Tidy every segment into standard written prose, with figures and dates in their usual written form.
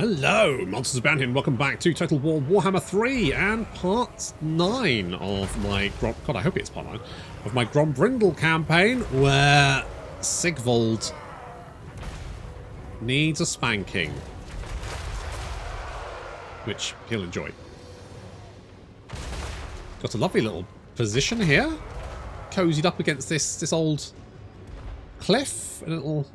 Hello, Monsters Abound here, and welcome back to Total War Warhammer 3 and part 9 of my God, I hope it's part 9 of my Grombrindal campaign, where Sigvald needs a spanking, which he'll enjoy. Got a lovely little position here, cozied up against this old cliff, a little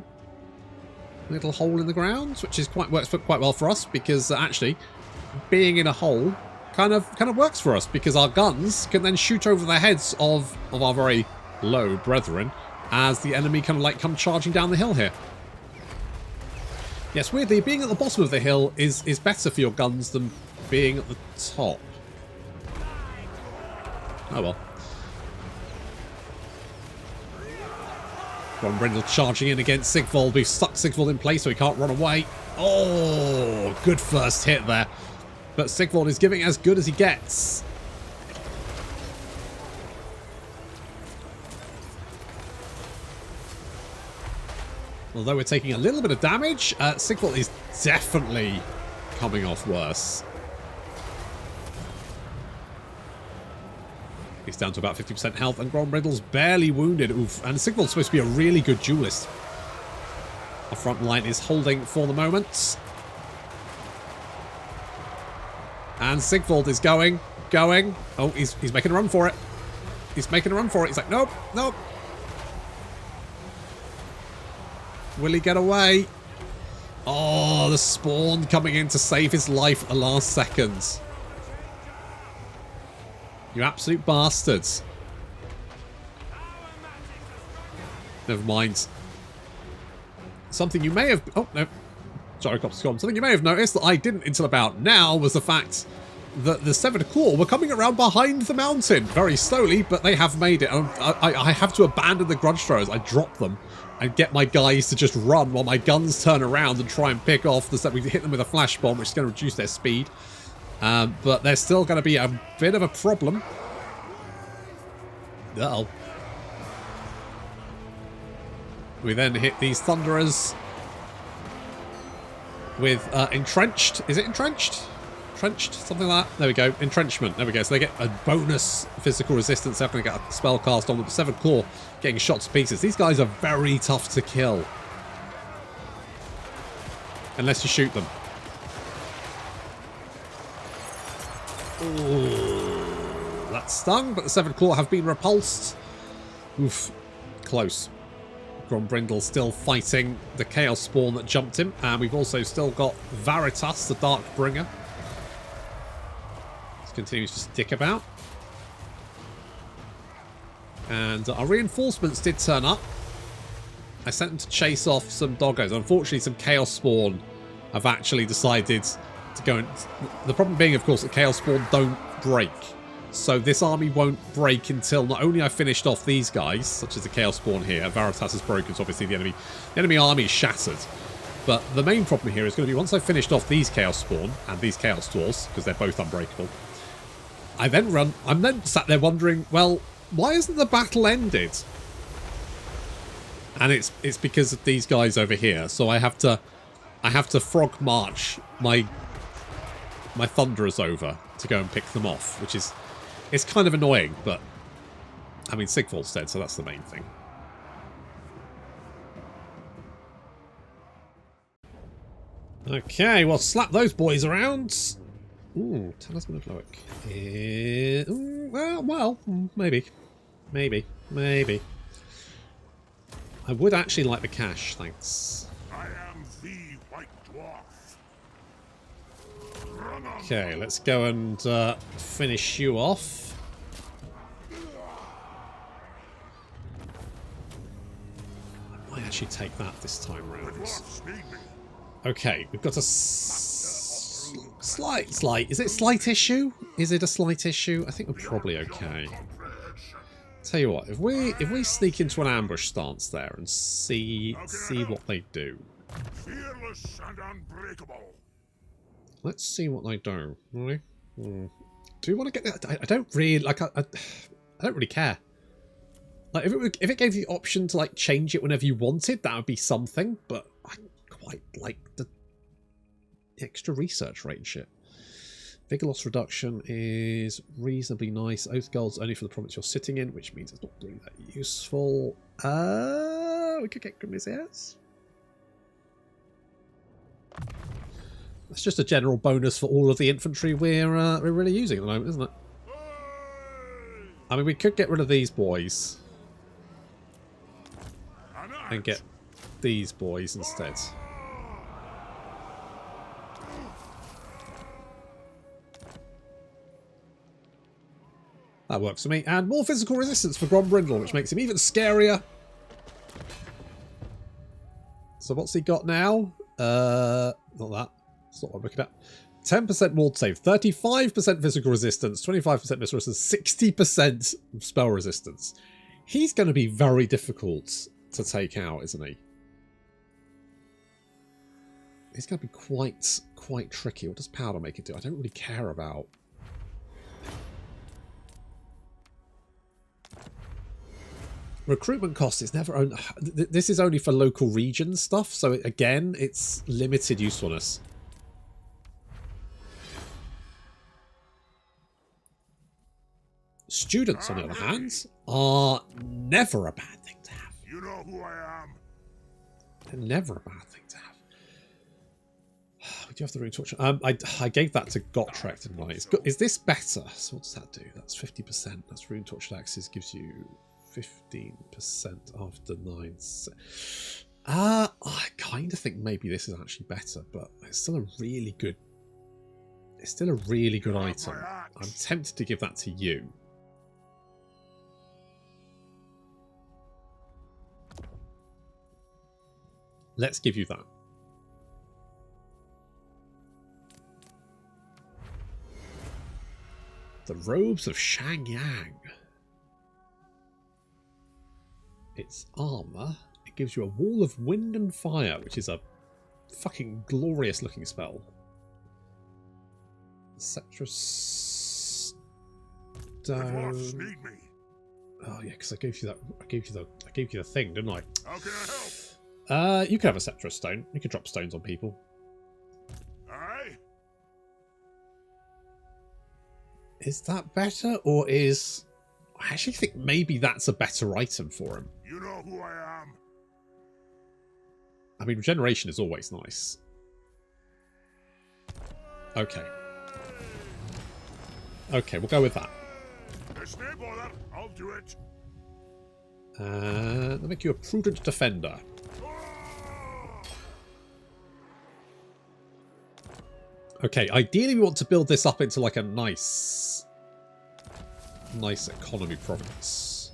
hole in the ground, which is works quite well for us, because actually being in a hole kind of works for us, because our guns can then shoot over the heads of our very low brethren as the enemy kind of like come charging down the hill here. Yes, weirdly, being at the bottom of the hill is better for your guns than being at the top. Oh well. Grombrindal charging in against Sigvald. We've stuck Sigvald in place so he can't run away. Oh, good first hit there. But Sigvald is giving as good as he gets. Although we're taking a little bit of damage, Sigvald is definitely coming off worse. He's down to about 50% health, and Grombrindal's barely wounded. Oof. And Sigvald's supposed to be a really good duelist. Our front line is holding for the moment. And Sigvald is going. Oh, he's making a run for it. He's making a run for it. He's like, nope, nope. Will he get away? Oh, the spawn coming in to save his life at the last second. You absolute bastards. Never mind. Something you may have... Oh, no. Gyrocopter's gone. Something you may have noticed that I didn't until about now was the fact that the Severed Claw were coming around behind the mountain. Very slowly, but they have made it. I have to abandon the grudge throwers. I drop them and get my guys to just run while my guns turn around and try and pick off the... We hit them with a flash bomb, which is going to reduce their speed. But there's still going to be a bit of a problem. Uh-oh. We then hit these Thunderers with Entrenched. Is it Entrenched? Entrenched? Something like that? There we go. Entrenchment. There we go. So they get a bonus physical resistance. They're going to get a spell cast on with the Severed Claw, getting shot to pieces. These guys are very tough to kill. Unless you shoot them. Ooh, that stung, but the Severed Claw have been repulsed. Oof, close. Grombrindal still fighting the Chaos Spawn that jumped him, and we've also still got Veritas, the Dark Bringer. He continues to stick about. And our reinforcements did turn up. I sent them to chase off some doggos. Unfortunately, some Chaos Spawn have actually decided to go and... The problem being, of course, that Chaos Spawn don't break. So this army won't break until not only I finished off these guys, such as the Chaos Spawn here. Veritas is broken, so obviously the enemy army is shattered. But the main problem here is going to be once I've finished off these Chaos Spawn and these Chaos Dwarfs, because they're both unbreakable, I'm then sat there wondering, well, why isn't the battle ended? And it's because of these guys over here. So I have to frog march my Thunderers over to go and pick them off, which is... It's kind of annoying, but... I mean, Sigvald's dead, so that's the main thing. Okay, well, slap those boys around. Ooh, Talisman of Loic. Well, maybe. Maybe. I would actually like the cash, thanks. I am the White Dwarf. Okay, let's go and finish you off. I might actually take that this time round. Okay, we've got a slight... Is it slight issue? Is it a slight issue? I think we're probably okay. Tell you what, if we sneak into an ambush stance there and see what they do. Fearless and unbreakable. Let's see what they do. Really? Do we want to get? I don't really like. I don't really care. Like if it gave you the option to like change it whenever you wanted, that would be something. But I quite like the extra research rate and shit. Vigor loss reduction is reasonably nice. Oath gold's only for the province you're sitting in, which means it's not really that useful. We could get Grimizers. That's just a general bonus for all of the infantry we're really using at the moment, isn't it? I mean, we could get rid of these boys and get these boys instead. That works for me. And more physical resistance for Grombrindal, which makes him even scarier. So what's he got now? Not that. That's not what I'm looking at. 10% ward save, 35% physical resistance, 25% missile resistance, 60% spell resistance. He's going to be very difficult to take out, isn't he? He's going to be quite tricky. What does powder make it do? I don't really care about. Recruitment cost is never. This is only for local region stuff, so again, it's limited usefulness. Students, on the other hand, are never a bad thing to have. You know who I am. They're never a bad thing to have. We do have the rune torch. I gave that to Gotrek, didn't I? Is this better? So what does that do? That's 50%. That's rune torch axes gives you 15% after 9. I kind of think maybe this is actually better, but it's still a really good. It's still a really good item. I'm tempted to give that to you. Let's give you that. The Robes of Shangyang. Its armor, it gives you a wall of wind and fire, which is a fucking glorious looking spell. Cetrus Stone. Oh yeah, because I gave you that. I gave you the thing, didn't I? How can I help? You could have a Cetrus Stone. You could drop stones on people. Aye. Is that better, or is? I actually think maybe that's a better item for him. You know who I am. I mean, regeneration is always nice. Okay. Okay, we'll go with that. There's no bother. I'll do it. They'll make you a prudent defender. Okay, ideally we want to build this up into like a nice economy province.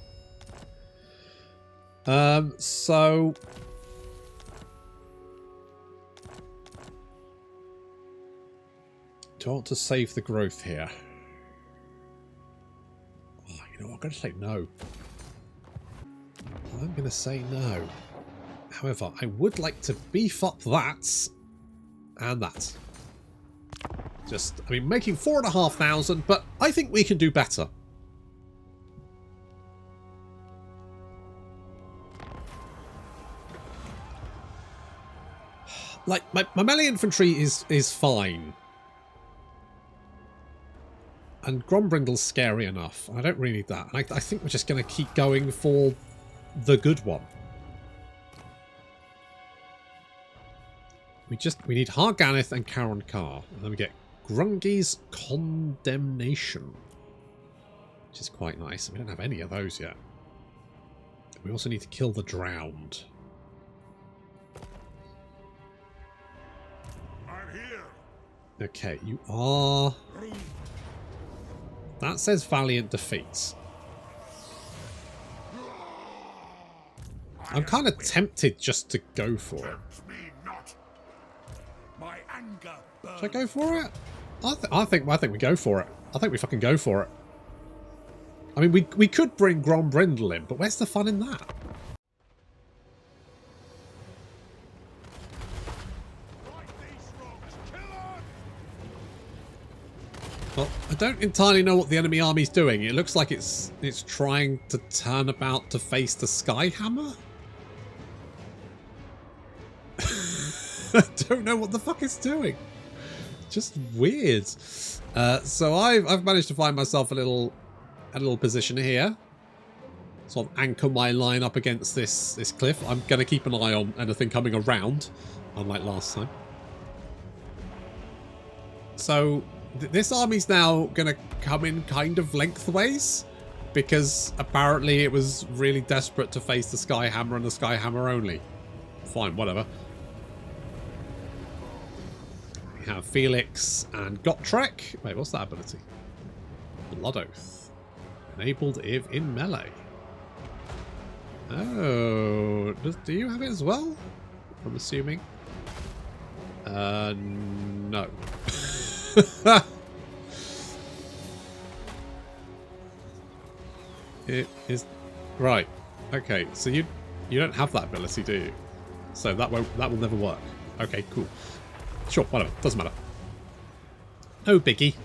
So do I want to save the growth here? Oh, you know what? I'm going to say no. I'm going to say no. However, I would like to beef up that and that. Just, I mean, making 4,500, but I think we can do better. Like, my melee infantry is fine. And Grombrindal's scary enough. I don't really need that. I think we're just going to keep going for the good one. We need Harganeth and Karon Kar. And then we get Grungi's Condemnation. Which is quite nice. We don't have any of those yet. We also need to kill the Drowned. I'm here. Okay, you are... That says Valiant Defeats. I'm kind of tempted just to go for it. Should I go for it? I think we go for it. I think we fucking go for it. I mean, we could bring Grombrindal in, but where's the fun in that? Well, I don't entirely know what the enemy army's doing. It looks like it's trying to turn about to face the Skyhammer. I don't know what the fuck it's doing. Just weird. So I've managed to find myself a little position here. Sort of anchor my line up against this cliff. I'm going to keep an eye on anything coming around, unlike last time. So this army's now going to come in kind of lengthways, because apparently it was really desperate to face the Skyhammer and the Skyhammer only. Fine, whatever. We have Felix and Gotrek. Wait, what's that ability? Blood Oath. Enabled if in melee. Oh, do you have it as well? I'm assuming. No. It is right. Okay, so you don't have that ability, do you? So that will never work. Okay, cool. Sure, whatever. Doesn't matter. No biggie.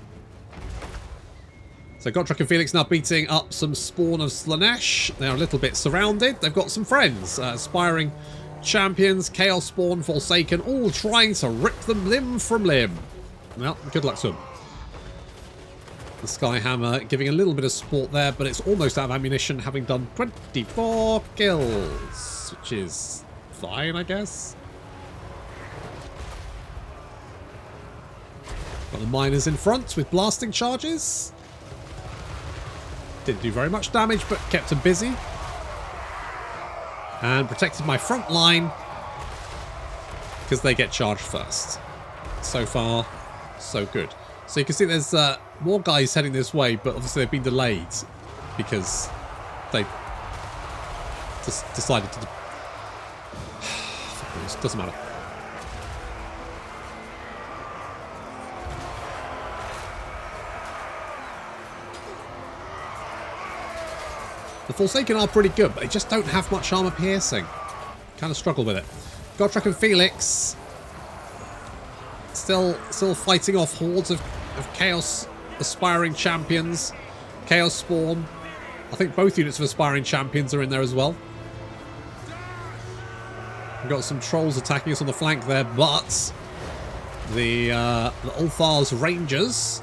So Gotrek and Felix now beating up some spawn of Slaanesh. They're a little bit surrounded. They've got some friends. Aspiring champions, Chaos Spawn, Forsaken, all trying to rip them limb from limb. Well, good luck to them. The Skyhammer giving a little bit of support there, but it's almost out of ammunition, having done 24 kills, which is fine, I guess. Got the miners in front with blasting charges. Didn't do very much damage, but kept them busy. And protected my front line, because they get charged first. So far, so good. So you can see there's more guys heading this way, but obviously they've been delayed because they just decided to... It doesn't matter. The Forsaken are pretty good, but they just don't have much armor piercing. Kind of struggle with it. Gotrek and Felix still fighting off hordes of Chaos aspiring champions. Chaos Spawn. I think both units of aspiring champions are in there as well. We've got some trolls attacking us on the flank there, but the Ulthar's Rangers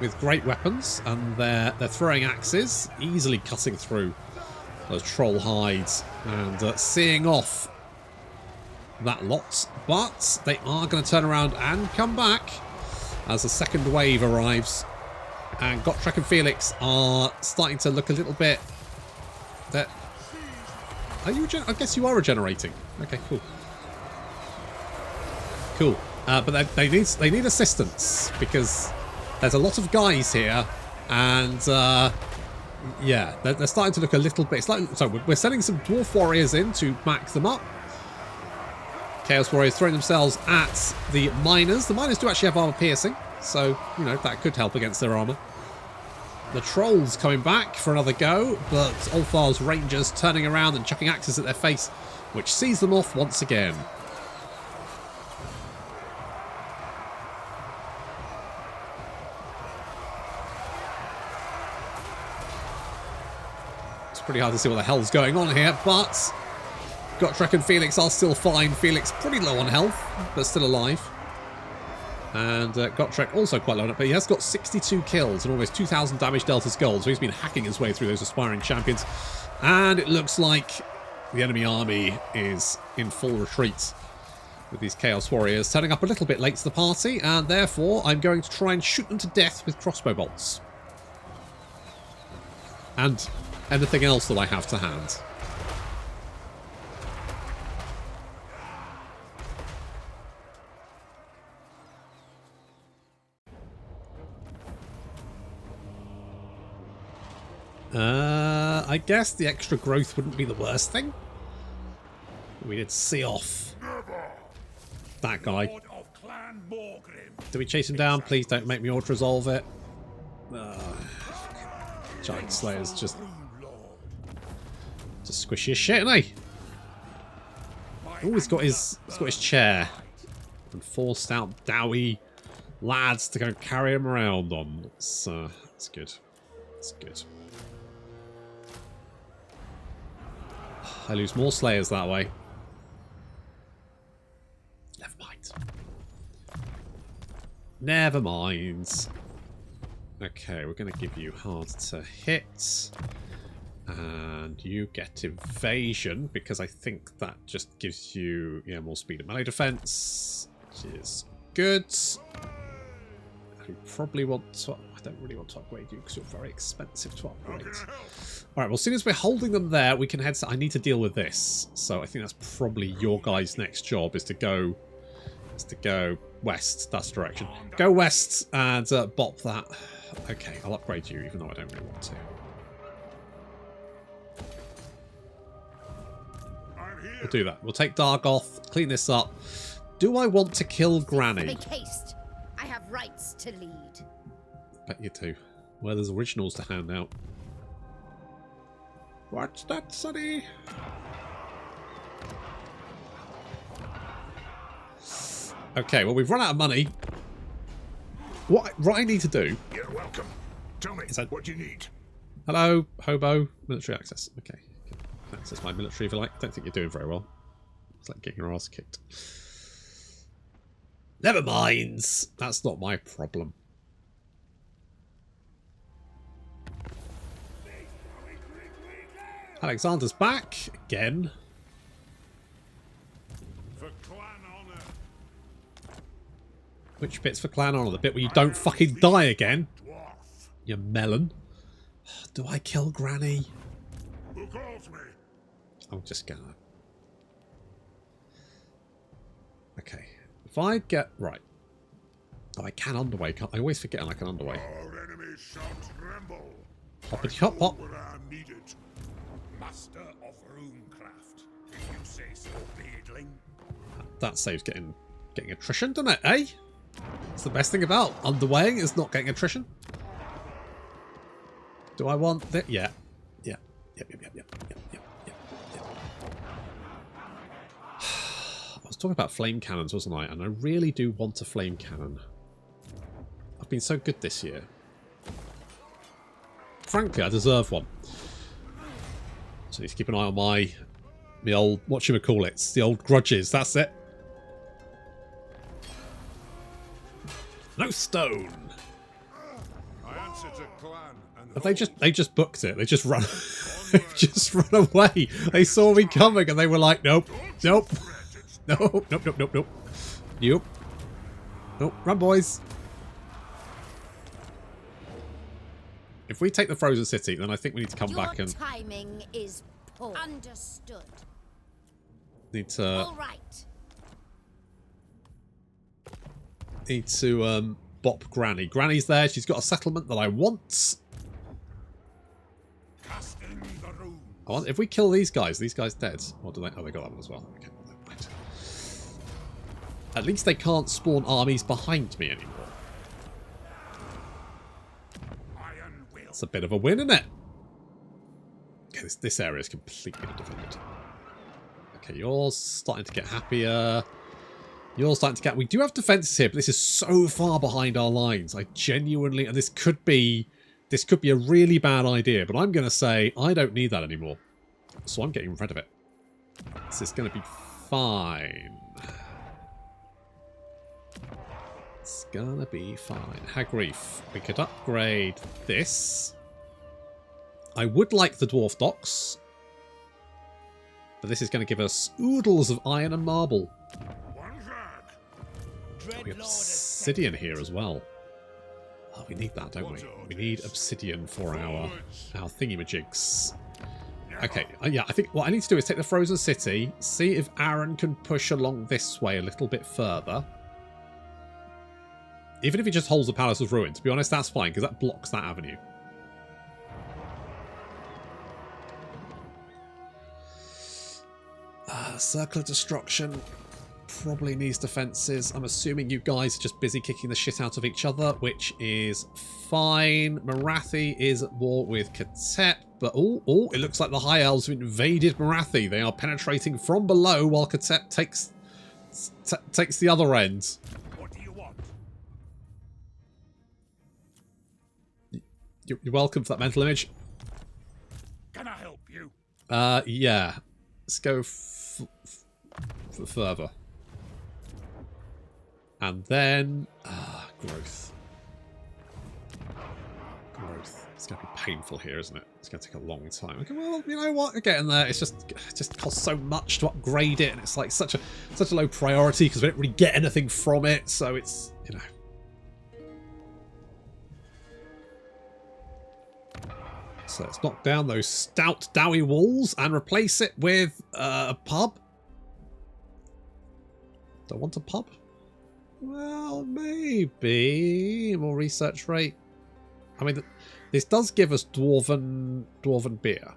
with great weapons, and they're throwing axes, easily cutting through those troll hides and seeing off that lot. But they are going to turn around and come back as the second wave arrives, and Gotrek and Felix are starting to look a little bit... Are you? I guess you are regenerating. Okay, cool. Cool. But they need assistance, because there's a lot of guys here, and yeah, they're starting to look a little bit... So we're sending some Dwarf Warriors in to back them up. Chaos Warriors throwing themselves at the Miners. The Miners do actually have armor piercing, so, you know, that could help against their armor. The Trolls coming back for another go, but Ulthar's Rangers turning around and chucking axes at their face, which sees them off once again. It's pretty hard to see what the hell's going on here, but Gotrek and Felix are still fine. Felix pretty low on health, but still alive. And Gotrek also quite low on it, but he has got 62 kills and almost 2,000 damage dealt gold, so he's been hacking his way through those aspiring champions. And it looks like the enemy army is in full retreat, with these Chaos Warriors turning up a little bit late to the party, and therefore I'm going to try and shoot them to death with crossbow bolts. And anything else that I have to hand. I guess the extra growth wouldn't be the worst thing. We did see off that guy. Do we chase him down? Please don't make me auto-resolve it. Giant Slayer's just squishy as shit, isn't he? Oh, he's got his chair. And forced out doughy lads to go carry him around on. It's good. It's good. I lose more Slayers that way. Never mind. Never mind. Okay, we're going to give you hard to hit. And you get evasion, because I think that just gives you more speed and melee defense, which is good. You probably want to... I don't really want to upgrade you because you're very expensive to upgrade. Alright, well, as soon as we're holding them there, we can head to... I need to deal with this. So I think that's probably your guys' next job, is to go west. That's the direction. Go west and bop that. Okay, I'll upgrade you, even though I don't really want to. We'll do that. We'll take Dargoth, clean this up. Do I want to kill Granny? Make haste. I have rights to lead. Bet you do. Well, there's originals to hand out. What's that, Sonny? Okay, well, we've run out of money. What I need to do... You're welcome. Tell me, what do you need? Hello, hobo. Military access. Okay. Access my military if you like. Don't think you're doing very well. It's like getting your ass kicked. Never mind. That's not my problem. Alexander's back again. For clan honor. Which bit's for clan honor? The bit where you don't fucking die again? Dwarf. You melon. Do I kill Granny? Who calls me? I'm just gonna... Okay. If I get... Right. Oh, I can underway. I always forget I can underway. Our enemies shall tremble. Hoppity hop hop. Where I am needed. Master of runecraft, if you say so, beardling. That saves getting attrition, doesn't it, eh? It's the best thing about underwaying is not getting attrition. Do I want that? Yeah. Yeah. Yep. I was talking about flame cannons, wasn't I? And I really do want a flame cannon. I've been so good this year. Frankly, I deserve one. So I need to keep an eye on my old, whatchamacallits, the old grudges, that's it. No stone. I answer to clan and Have they just booked it. They just run just run away. They saw me coming and they were like, nope. Nope. Nope. Nope. Run, boys. If we take the frozen city, then I think we need to come back and timing is poor. Understood. need to All right. bop Granny. Granny's there. She's got a settlement that I want. Casting the runes. I want, if we kill these guys dead. Or do they? Oh, they got that one as well. Okay, well, right. At least they can't spawn armies behind me anymore. Iron will. It's a bit of a win, isn't it? Okay, this area is completely undefended. Okay, you're starting to get happier. You're starting to get... We do have defenses here, but this is so far behind our lines. I genuinely... And this could be a really bad idea, but I'm going to say I don't need that anymore. So I'm getting rid of it. This is going to be fine. It's going to be fine. Hagreef. We could upgrade this. I would like the dwarf docks. But this is going to give us oodles of iron and marble. We have obsidian here as well. Oh, we need that, don't we? We need obsidian for our thingamajigs. Okay, yeah, I think what I need to do is take the frozen city, see if Aaron can push along this way a little bit further. Even if he just holds the Palace of Ruin, to be honest, that's fine, because that blocks that avenue. Circle of Destruction probably needs defences. I'm assuming you guys are just busy kicking the shit out of each other, which is fine. Marathi is at war with Katet, but oh, it looks like the High Elves have invaded Marathi. They are penetrating from below while Katet takes the other end. What do you want? You're welcome for that mental image. Can I help you? Yeah. Let's go further. And then... Growth. Growth. It's going to be painful here, isn't it? It's going to take a long time. Okay, well, you know what? We're getting there. It just costs so much to upgrade it, and it's like such a low priority because we don't really get anything from it. So it's, you know. So let's knock down those stout, doughy walls and replace it with a pub. Do I want a pub? Well, maybe. More research rate. I mean, this does give us dwarven beer,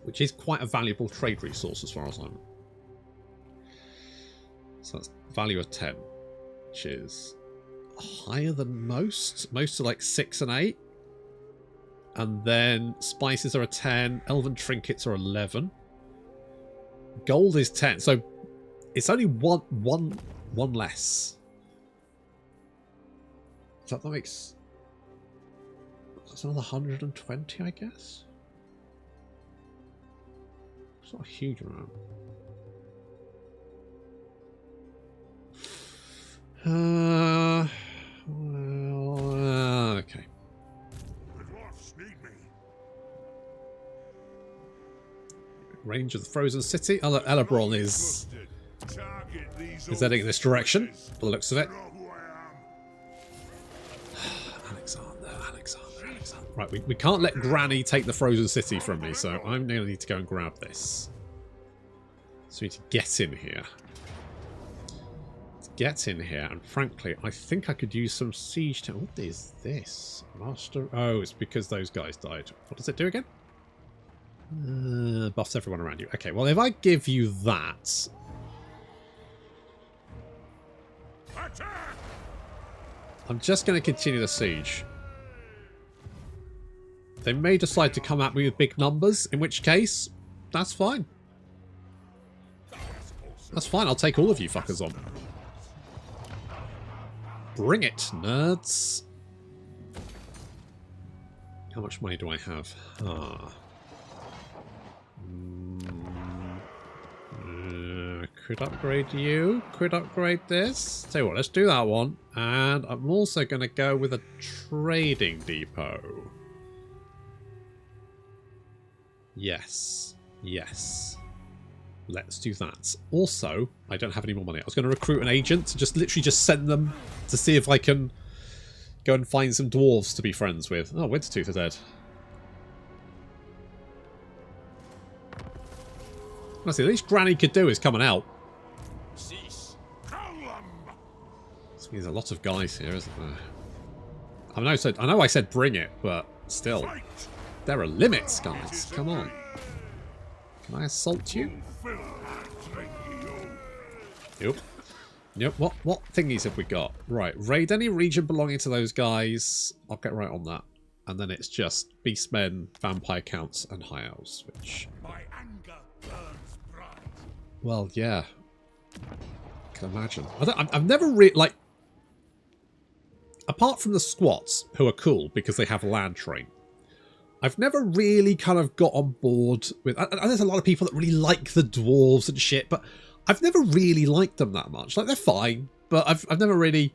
which is quite a valuable trade resource as far as I'm. So that's value of 10, which is higher than most. Most are like 6 and 8. And then spices are a 10. Elven trinkets are 11. Gold is 10. So it's only one less. So that makes... That's another 120, I guess? It's not a huge amount. Well, okay. The dwarfs need me. Range of the frozen city. Elebron is heading in this direction, by the looks of it. Alexander. Right, we can't let Granny take the frozen city from me, so I'm going to need to go and grab this. So we need to get in here. Get in here, and frankly, I think I could use some siege to... What is this? Master... Oh, it's because those guys died. What does it do again? Buffs everyone around you. Okay, well, if I give you that... I'm just going to continue the siege. They may decide to come at me with big numbers, in which case, that's fine. That's fine, I'll take all of you fuckers on. Bring it, nerds. How much money do I have? Could upgrade you. Could upgrade this. Tell you what, let's do that one. And I'm also going to go with a trading depot. Yes. Yes. Let's do that. Also, I don't have any more money. I was going to recruit an agent to just literally just send them to see if I can go and find some dwarves to be friends with. Oh, Wintertooth are dead. Honestly, the least Granny could do is coming out. This means a lot of guys here, isn't there? I know I said bring it, but still. There are limits, guys. Come on. Can I assault you? Yep. What thingies have we got? Right. Raid any region belonging to those guys. I'll get right on that. And then it's just beastmen, vampire counts, and high elves, which... My anger burns bright. Well, yeah. I can imagine. I've never really, like... Apart from the squats, who are cool because they have land train, I've never really kind of got on board with... There's a lot of people that really like the dwarves and shit, but I've never really liked them that much. Like, they're fine, but I've never really...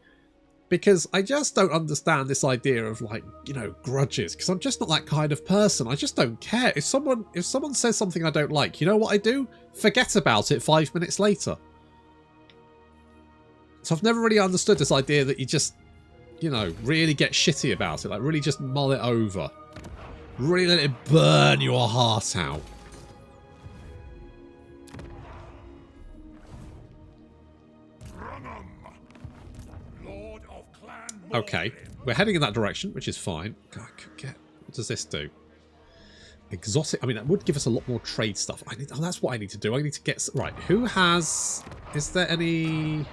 Because I just don't understand this idea of, like, you know, grudges. Because I'm just not that kind of person. I just don't care. If someone says something I don't like, you know what I do? Forget about it 5 minutes later. So I've never really understood this idea that you just, you know, really get shitty about it. Like, really just mull it over. Really let it burn your heart out. Okay, we're heading in that direction, which is fine. God, what does this do? Exotic. I mean, that would give us a lot more trade stuff. That's what I need to do. I need to get... Right, who has... Is there anyone...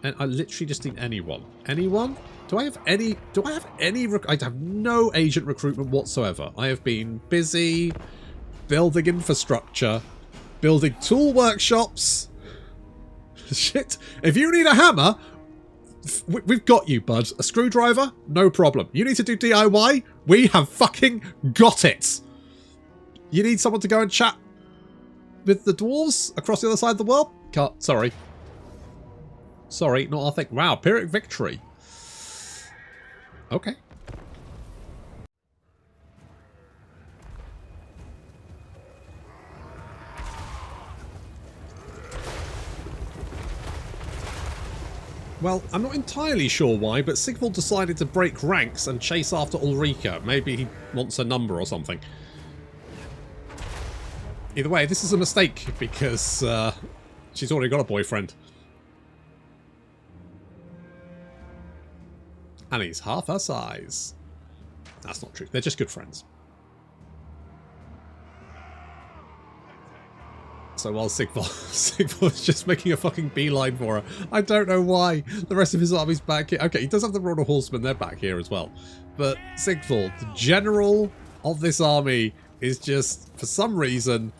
I literally just need anyone. Anyone? Do I have any... I have no agent recruitment whatsoever. I have been busy building infrastructure, building tool workshops... Shit. If you need a hammer, we've got you, bud. A screwdriver? No problem. You need to do DIY? We have fucking got it. You need someone to go and chat with the dwarves across the other side of the world? Cut. Sorry. Sorry, not our thing. Wow, Pyrrhic victory. Okay. Well, I'm not entirely sure why, but Sigvald decided to break ranks and chase after Ulrika. Maybe he wants a number or something. Either way, this is a mistake because she's already got a boyfriend. And he's half her size. That's not true. They're just good friends. So while Sigvald's just making a fucking beeline for her. I don't know why. The rest of his army's back here. Okay, he does have the Royal Horsemen. They're back here as well. But Sigvald, the general of this army, is just, for some reason,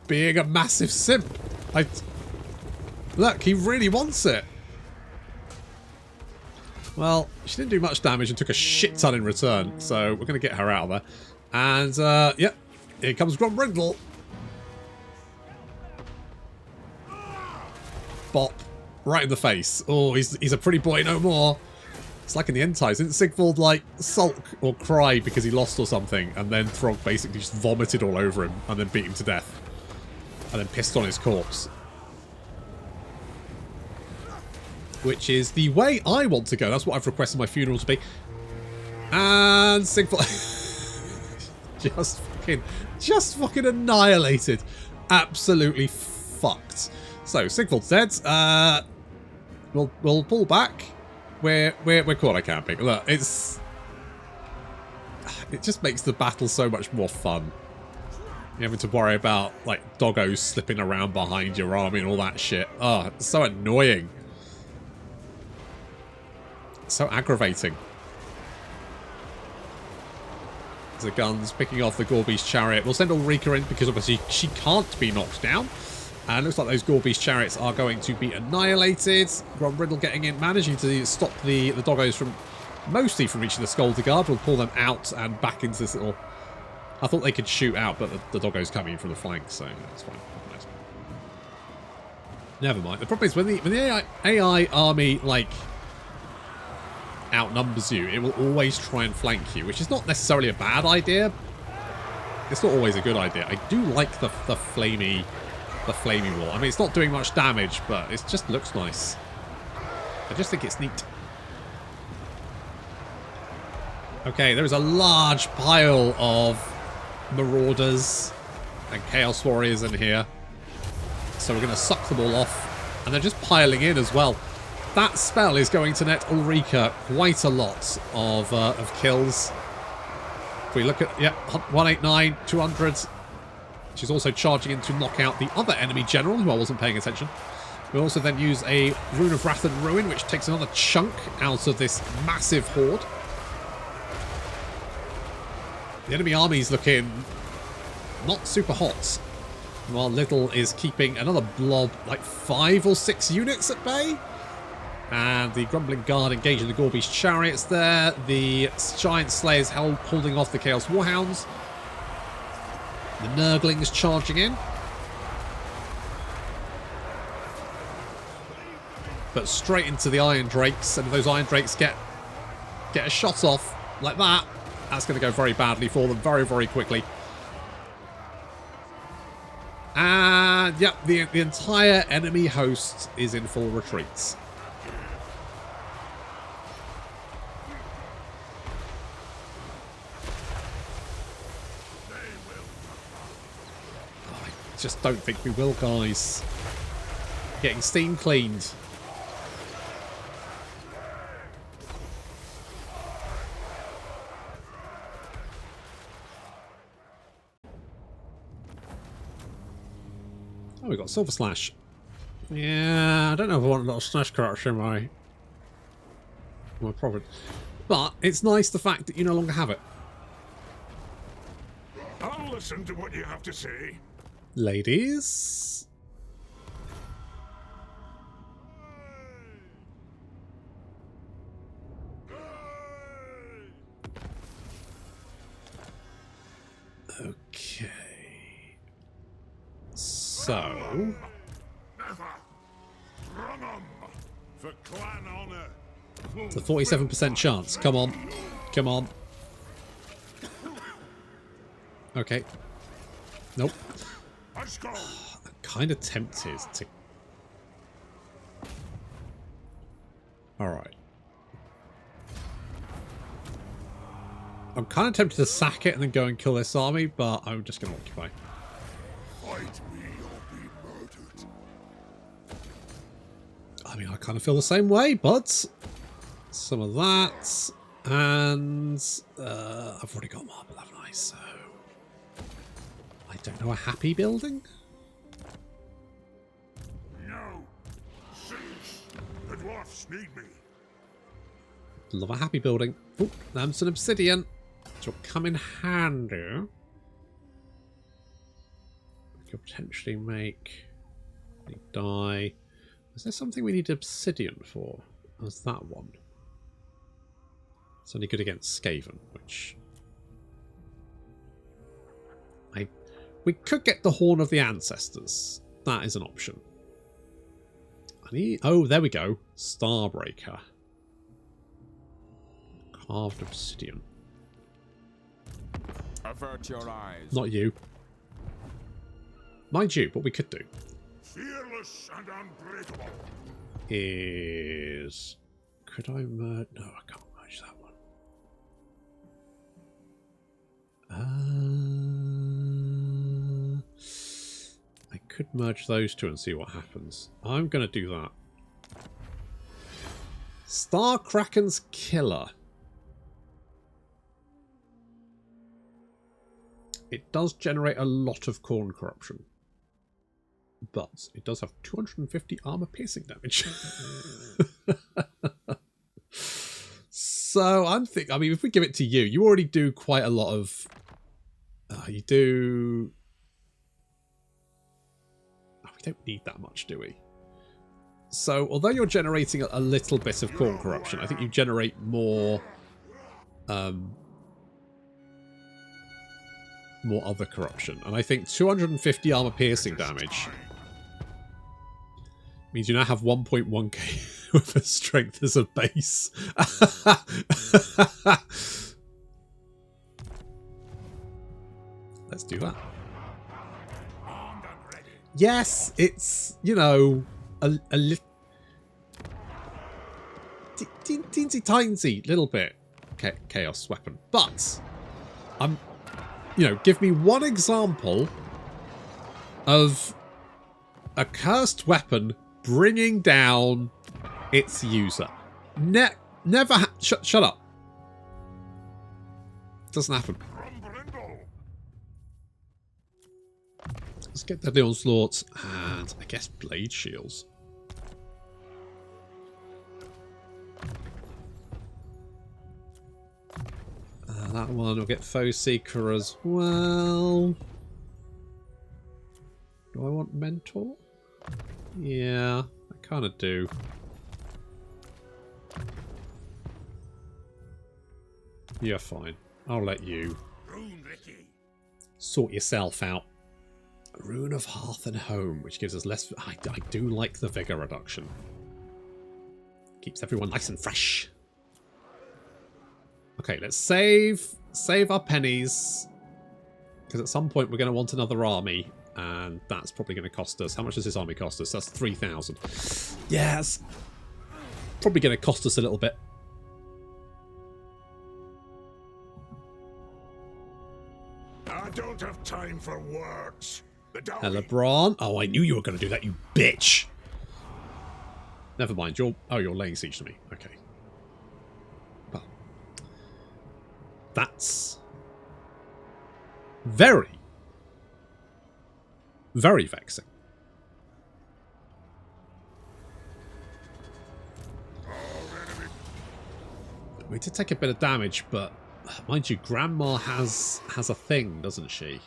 being a massive simp. Look, he really wants it. Well, she didn't do much damage and took a shit ton in return, so we're going to get her out of there. And, yep, here comes Grombrindal. Bop. Right in the face. Oh, he's a pretty boy no more. It's like in the end times. Didn't Sigvald, like, sulk or cry because he lost or something, and then Throg basically just vomited all over him and then beat him to death? And then pissed on his corpse. Which is the way I want to go. That's what I've requested my funeral to be. And Sigvald just fucking annihilated. Absolutely fucked. So Sigvald's dead. We'll pull back. We're quarter camping. Look, it just makes the battle so much more fun. You're having to worry about like doggos slipping around behind your army and all that shit. Oh, it's so annoying. So aggravating. The guns picking off the Gorby's chariot. We'll send Ulrika in because obviously she can't be knocked down. And it looks like those Gorby's chariots are going to be annihilated. Grombrindal getting in, managing to stop the doggos from mostly from reaching the Scolder Guard. We'll pull them out and back into this little. I thought they could shoot out, but the doggos coming in from the flank, so that's fine. Nice. Never mind. The problem is when the AI army like outnumbers you, it will always try and flank you, which is not necessarily a bad idea. It's not always a good idea. I do like the flamey wall. I mean, it's not doing much damage, but it just looks nice. I just think it's neat. Okay, there is a large pile of Marauders and Chaos Warriors in here. So we're going to suck them all off. And they're just piling in as well. That spell is going to net Ulrika quite a lot of kills. If we look at, yeah, 189, 200. She's also charging in to knock out the other enemy general, who I wasn't paying attention. We also then use a Rune of Wrath and Ruin, which takes another chunk out of this massive horde. The enemy army's looking not super hot. While Little is keeping another blob, like 5 or 6 units at bay. And the Grumbling Guard engaging the Gorby's chariots there. The Giant Slayers holding off the Chaos Warhounds. The Nurglings charging in. But straight into the Iron Drakes. And if those Iron Drakes get a shot off like that, that's going to go very badly for them very, very quickly. And, yep, the entire enemy host is in full retreat. I just don't think we will, guys. Getting steam cleaned. Oh, we got Silver Slash. Yeah, I don't know if I want a lot of Slash character in my province. But it's nice the fact that you no longer have it. I'll listen to what you have to say. Ladies. Okay. So, For clan honor. It's a 47% chance. Come on. Come on. Okay. Nope. Let's go. I'm kind of tempted to... Alright. I'm kind of tempted to sack it and then go and kill this army, but I'm just going to occupy. Fight me or be murdered. I mean, I kind of feel the same way, but some of that, and I've already got marble, haven't I? So I don't know, a happy building? No. Cease. The dwarfs need me. Love a happy building. Oh, there's some obsidian, which will come in handy. We could potentially make a dye. Is there something we need obsidian for? Or is that one? It's only good against Skaven, which... We could get the Horn of the Ancestors. That is an option. I need... Oh, there we go. Starbreaker. Carved obsidian. Avert your eyes. Not you. Mind you, what we could do Fearless and unbreakable. is... Could I merge... No, I can't merge that one. I could merge those two and see what happens. I'm going to do that. Star Kraken's Killer. It does generate a lot of corn corruption. But it does have 250 armor piercing damage. So I'm thinking, I mean, if we give it to you, you already do quite a lot of... you do... Oh, we don't need that much, do we? So, although you're generating a little bit of corn corruption, I think you generate more... more other corruption. And I think 250 armor piercing damage means you now have 1.1k with a strength as a base. Let's do that. Yes, it's, you know, a little... teensy little bit chaos weapon. But, you know, give me one example of a cursed weapon bringing down its user. Never shut up. Doesn't happen. Grombrindal. Let's get the onslaught and I guess blade shields. That one will get Foe Seeker as well. Do I want Mentor? Yeah, I kind of do. You're fine. I'll let you sort yourself out. Rune of Hearth and Home, which gives us less... I do like the Vigor reduction. Keeps everyone nice and fresh. Okay, let's save our pennies. Because at some point we're going to want another army. And that's probably going to cost us... How much does this army cost us? That's 3,000. Yeah, it's probably going to cost us a little bit. I don't have time for words. Hello, Braun. Oh, I knew you were going to do that, you bitch. Never mind. You're laying siege to me. Okay. Well, that's very, very vexing. We did take a bit of damage, but mind you, Grandma has a thing, doesn't she?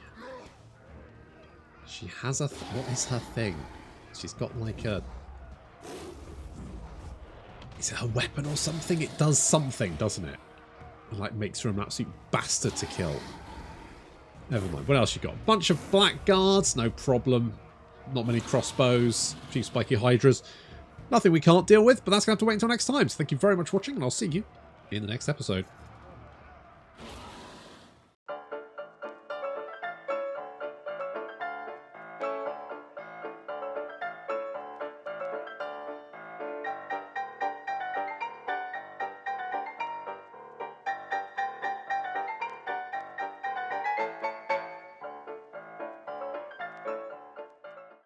She has a... What is her thing? She's got like a... Is it a weapon or something? It does something, doesn't it? It like makes her an absolute bastard to kill. Never mind. What else you got? A bunch of black guards, no problem. Not many crossbows. A few spiky hydras. Nothing we can't deal with, but that's going to have to wait until next time. So thank you very much for watching, and I'll see you in the next episode.